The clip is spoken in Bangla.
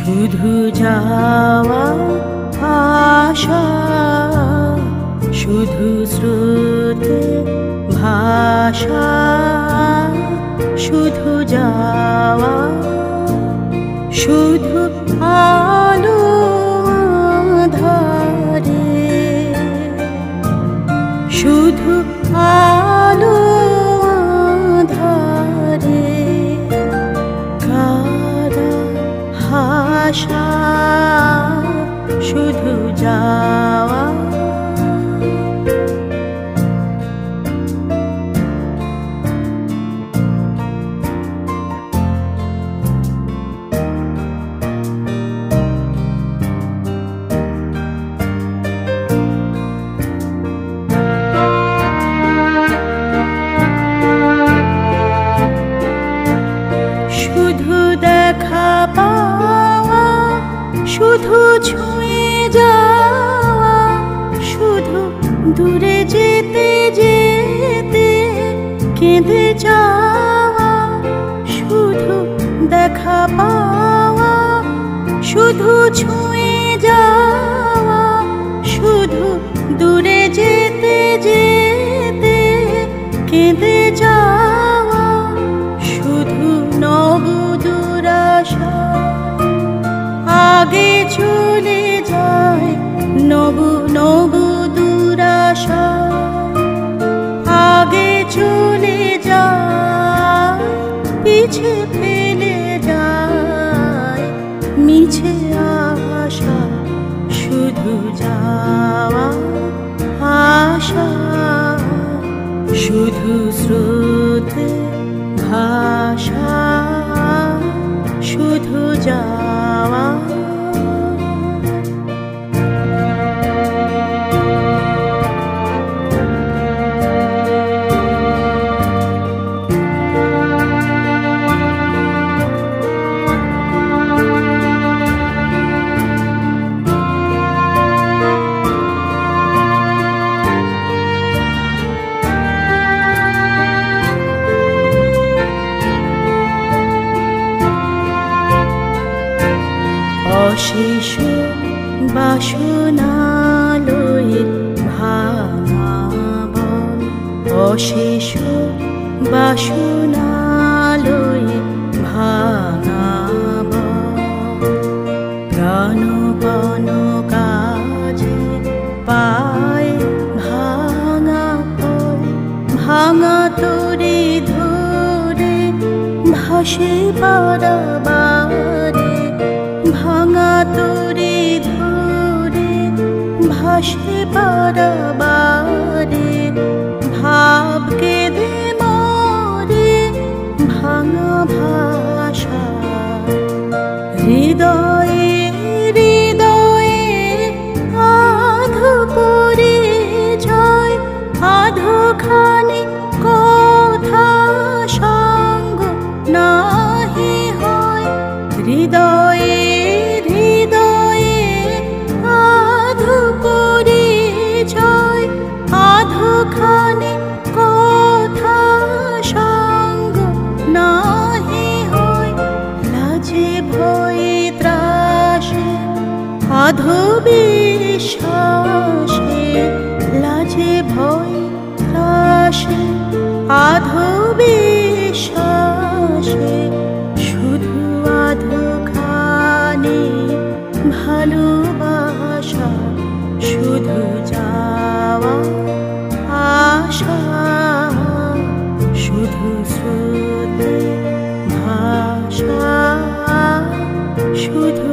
শুধু যাওয়া আশা, শুধু স্রোতে ভাষা, শুধু যাওয়া, শুধু আলো আঁধারে, শুধু আলো আঁধারে, কারা হাসা, শুধু যাওয়া। শুধু দেখা পাওয়া, শুধু ছুঁয়ে যাওয়া, শুধু দূরে যেতে যেতে কেঁদে যাওয়া, শুধু দেখা পাওয়া, শুধু ছুঁয়ে যাওয়া, শুধু দূরে যেতে যেতে কেঁদে যাওয়া, শুধু নবদূর আশা আগে চলে যায়, নবদূর আশা আগে চলে যায়, পিছে ফেলে যায় মিছে আশা, শুধু যাওয়া আশা, শুধু স্রোতে ভাষা, শুধু যাওয়া। অশেষ বাসনালয়ের ভাঙা বন, অশেষ বাসনালয়ের ভাঙা বন, প্রাণপণ কাজে পায় ভাঙা ফল, ভাঙা তরে ধরে ভাসে বারবারে, ভাঙা তরে ধরে ভাসে বারবারে, ভাব কেঁদে মরে ভাঙা ভাষা, হৃদয়ে হৃদয়ে আধো পরে যায়, আধোখানি কথা সঙ্গ নাহি হয়, হৃদয়ে হৃদয়ে আধো পরে যায়, আধোখানি কথা সঙ্গ নাহি হয়, লাজে ভয়ে ত্রাসে আধো বিশ্বাসে, লাজে ভয়ে ত্রাসে আধো বিশ্বাসে, শুধু আধোখানি ভালোবাসা, শুধু যাওয়া আশা, শুধু স্রোতে ভাষা, শুধু